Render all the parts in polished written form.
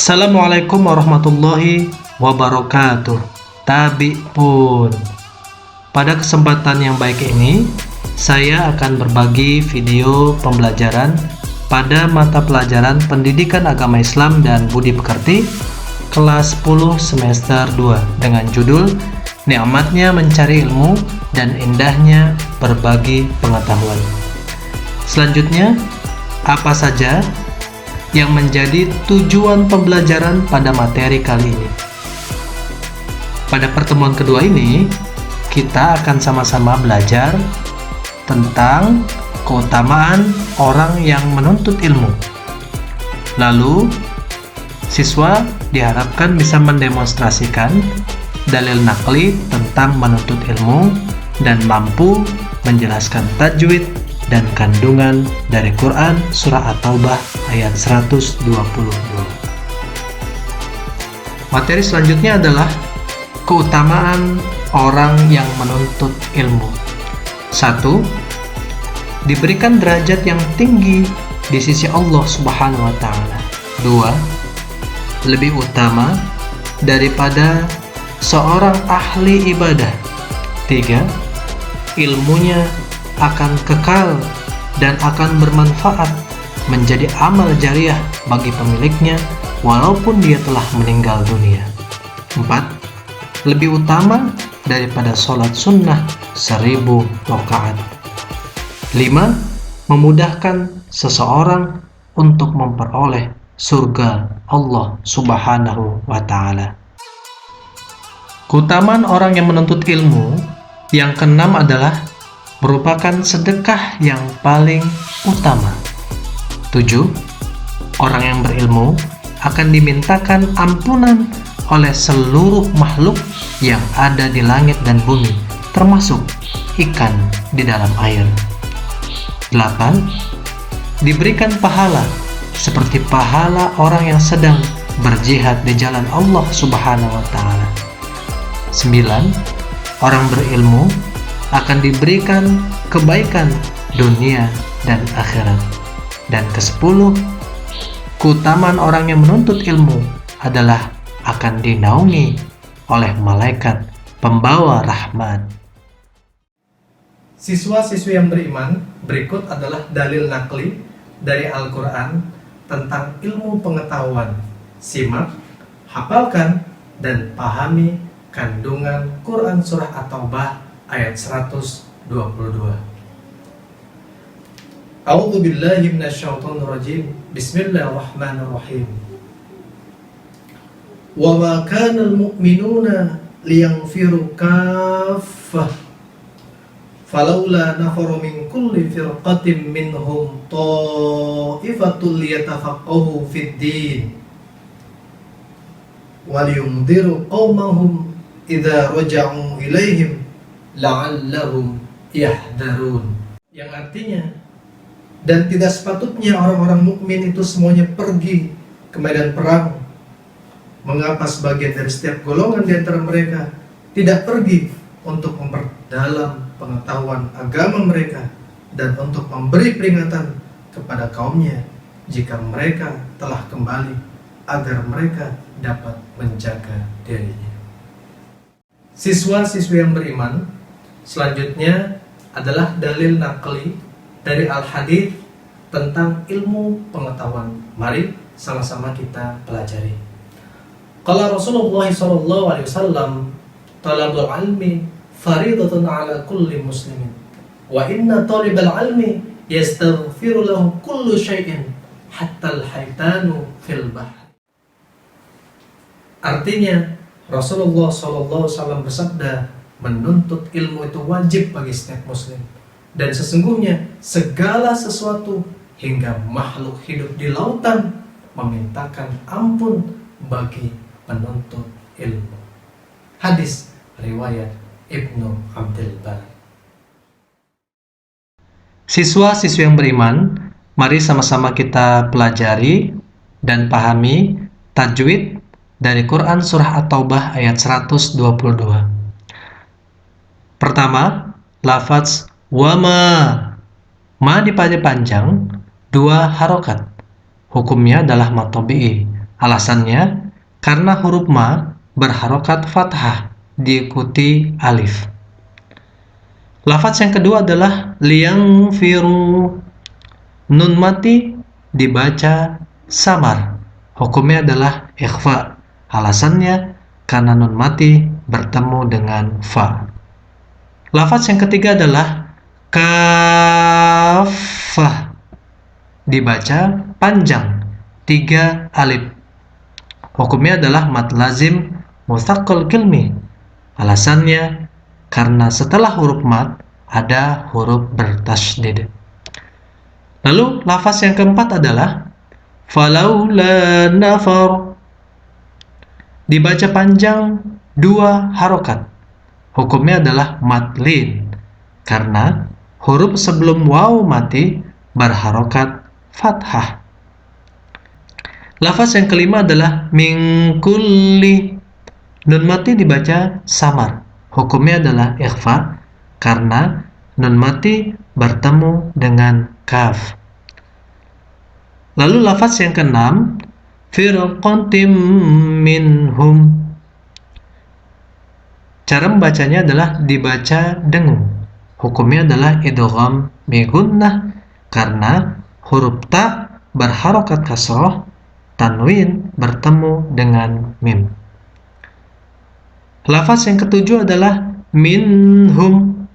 Assalamualaikum warahmatullahi wabarakatuh. Tabi pun. Pada kesempatan yang baik ini, saya akan berbagi video pembelajaran pada mata pelajaran Pendidikan Agama Islam dan Budi Pekerti kelas 10 semester 2 dengan judul Nikmatnya Mencari Ilmu dan Indahnya Berbagi Pengetahuan. Selanjutnya, apa saja yang menjadi tujuan pembelajaran pada materi kali ini? Pada pertemuan kedua ini, kita akan sama-sama belajar tentang keutamaan orang yang menuntut ilmu. Lalu, siswa diharapkan bisa mendemonstrasikan dalil nakli tentang menuntut ilmu dan mampu menjelaskan tajwid dan kandungan dari Quran Surah At-Taubah ayat 122. Materi selanjutnya adalah keutamaan orang yang menuntut ilmu. 1. Diberikan derajat yang tinggi di sisi Allah Subhanahu wa Ta'ala. 2. Lebih utama daripada seorang ahli ibadah. 3. Ilmunya akan kekal dan akan bermanfaat menjadi amal jariah bagi pemiliknya walaupun dia telah meninggal dunia. 4. Lebih utama daripada sholat sunnah 1000 rakaat. 5. Memudahkan seseorang untuk memperoleh surga Allah Subhanahu wa Ta'ala. Keutamaan orang yang menuntut ilmu yang keenam adalah merupakan sedekah yang paling utama. 7. Orang yang berilmu akan dimintakan ampunan oleh seluruh makhluk yang ada di langit dan bumi, termasuk ikan di dalam air. 8. Diberikan pahala seperti pahala orang yang sedang berjihad di jalan Allah Subhanahu wa Ta'ala. 9. Orang berilmu akan diberikan kebaikan dunia dan akhirat. Dan ke-10, keutamaan orang yang menuntut ilmu adalah akan dinaungi oleh malaikat pembawa rahmat. Siswa-siswi yang beriman, berikut adalah dalil nakli dari Al-Quran tentang ilmu pengetahuan. Simak, hafalkan, dan pahami kandungan Quran Surah At-Taubah ayat 122. A'udzu billahi minasyaitonir rajim. Bismillahirrahmanirrahim. Wa ma kana al-mu'minuna liyanfiru kaffah falawla nafaru min kulli firqatin minhum ta'ifatul liyatafaqahu fid din wa liyunziru qaumahum idza raja'u ilaihim la'allahum yahdharun, yang artinya, dan tidak sepatutnya orang-orang mukmin itu semuanya pergi ke medan perang. Mengapa sebagian dari setiap golongan di antara mereka tidak pergi untuk memperdalam pengetahuan agama mereka dan untuk memberi peringatan kepada kaumnya jika mereka telah kembali agar mereka dapat menjaga dirinya. Siswa-siswi yang beriman, selanjutnya adalah dalil nakli dari Al-Hadits tentang ilmu pengetahuan. Mari sama-sama kita pelajari. Qala Rasulullah SAW, talabul ilmi faridatun ala kulli muslimin wa inna talibal ilmi yastaghfiru lahu kullu syai'in hatta al-haytanu fil bahr. Artinya, Rasulullah SAW bersabda, menuntut ilmu itu wajib bagi setiap muslim, dan sesungguhnya segala sesuatu hingga makhluk hidup di lautan memintakan ampun bagi penuntut ilmu. Hadis riwayat Ibnu Abdul Bar. Siswa-siswi yang beriman, mari sama-sama kita pelajari dan pahami tajwid dari Quran Surah At-Taubah ayat 122. Pertama, lafaz wama. Ma dipanjang 2 harokat. Hukumnya adalah mad tabi'i. Alasannya, karena huruf ma berharokat fathah diikuti alif. Lafaz yang kedua adalah liangfiru. Nun mati dibaca samar. Hukumnya adalah ikhfa. Alasannya, karena nun mati bertemu dengan fa. Lafaz yang ketiga adalah kafah. Dibaca panjang, 3 alif. Hukumnya adalah mad lazim mutsaqqal kilmi. Alasannya, karena setelah huruf mad ada huruf bertasydid. Lalu lafaz yang keempat adalah falaula nafar. Dibaca panjang 2 harokat. Hukumnya adalah mad lin, karena huruf sebelum waw mati berharokat fathah. Lafaz yang kelima adalah min kulli. Nun mati dibaca samar. Hukumnya adalah ikhfa, karena nun mati bertemu dengan kaf. Lalu lafaz yang keenam, firqatim minhum. Cara membacanya adalah dibaca dengung. Hukumnya adalah idgham bi gunnah, karena huruf ta berharokat kasroh, tanwin bertemu dengan mim. Lafaz yang ketujuh adalah minhum.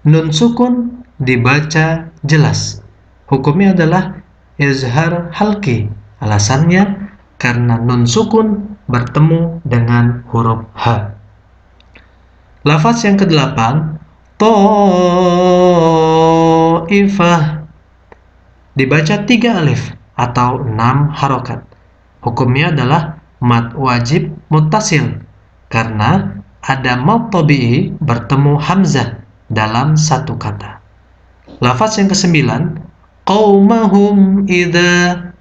Nun sukun dibaca jelas. Hukumnya adalah izhar halki. Alasannya, karena nun sukun bertemu dengan huruf H. Lafaz yang kedelapan, ta'ifah. Dibaca 3 alif atau 6 harokat. Hukumnya adalah mad wajib muttasil, karena ada mad tabi'i bertemu hamzah dalam satu kata. Lafaz yang kesembilan, qaumahum idza.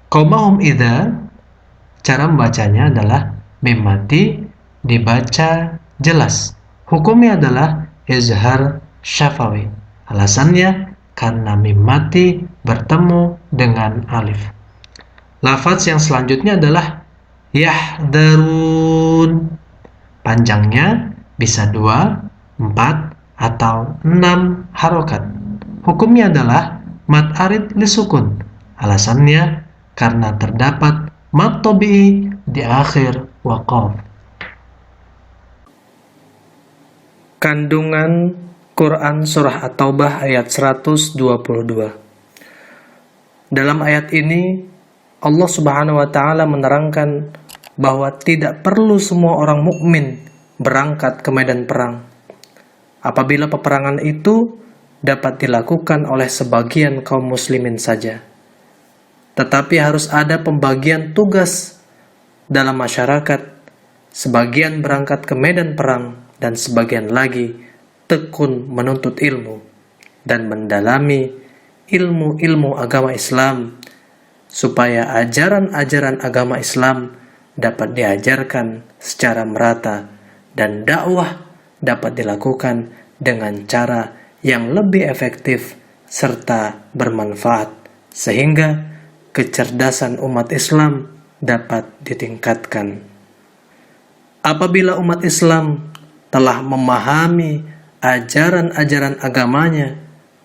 Qaumahum idza, cara membacanya adalah mim mati dibaca jelas. Hukumnya adalah izhar syafawi. Alasannya, karena mim mati bertemu dengan alif. Lafaz yang selanjutnya adalah yahdarun. Panjangnya bisa 2, 4, atau 6 harokat. Hukumnya adalah mad arid lisukun. Alasannya, karena terdapat mad tabi'i di akhir waqaf. Kandungan Quran Surah At-Taubah ayat 122. Dalam ayat ini, Allah Subhanahu wa Ta'ala menerangkan bahwa tidak perlu semua orang mukmin berangkat ke medan perang. Apabila peperangan itu dapat dilakukan oleh sebagian kaum muslimin saja. Tetapi harus ada pembagian tugas dalam masyarakat. Sebagian berangkat ke medan perang dan sebagian lagi tekun menuntut ilmu dan mendalami ilmu-ilmu agama Islam, supaya ajaran-ajaran agama Islam dapat diajarkan secara merata dan dakwah dapat dilakukan dengan cara yang lebih efektif serta bermanfaat, sehingga kecerdasan umat Islam dapat ditingkatkan. Apabila umat Islam telah memahami ajaran-ajaran agamanya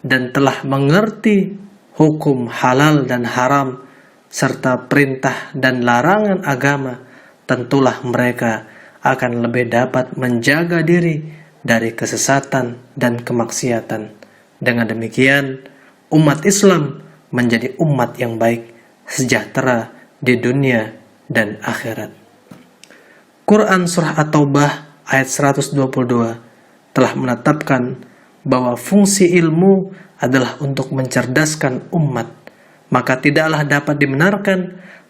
dan telah mengerti hukum halal dan haram serta perintah dan larangan agama, tentulah mereka akan lebih dapat menjaga diri dari kesesatan dan kemaksiatan. Dengan demikian, umat Islam menjadi umat yang baik, sejahtera di dunia dan akhirat. Quran Surah At-Taubah ayat 122 telah menetapkan bahwa fungsi ilmu adalah untuk mencerdaskan umat. Maka tidaklah dapat dibenarkan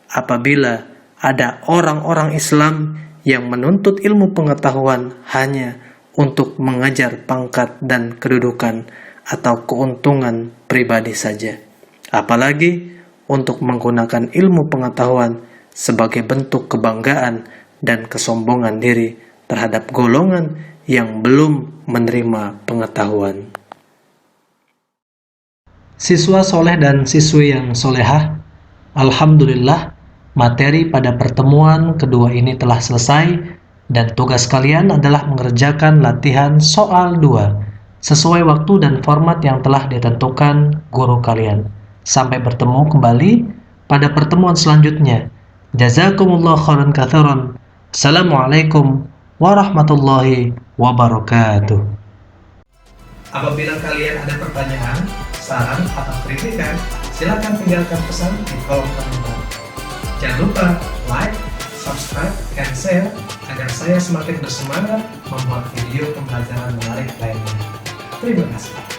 apabila ada orang-orang Islam yang menuntut ilmu pengetahuan hanya untuk mengejar pangkat dan kedudukan atau keuntungan pribadi saja. Apalagi untuk menggunakan ilmu pengetahuan sebagai bentuk kebanggaan dan kesombongan diri terhadap golongan yang belum menerima pengetahuan. Siswa soleh dan siswi yang solehah, alhamdulillah, materi pada pertemuan kedua ini telah selesai dan tugas kalian adalah mengerjakan latihan soal 2 sesuai waktu dan format yang telah ditentukan guru kalian. Sampai bertemu kembali pada pertemuan selanjutnya. Jazakumullah khairan katsiran. Assalamualaikum warahmatullahi wabarakatuh. Apabila kalian ada pertanyaan, saran, atau kritikan, silakan tinggalkan pesan di kolom komentar. Jangan lupa like, subscribe, dan share agar saya semakin bersemangat membuat video pembelajaran menarik lainnya. Terima kasih.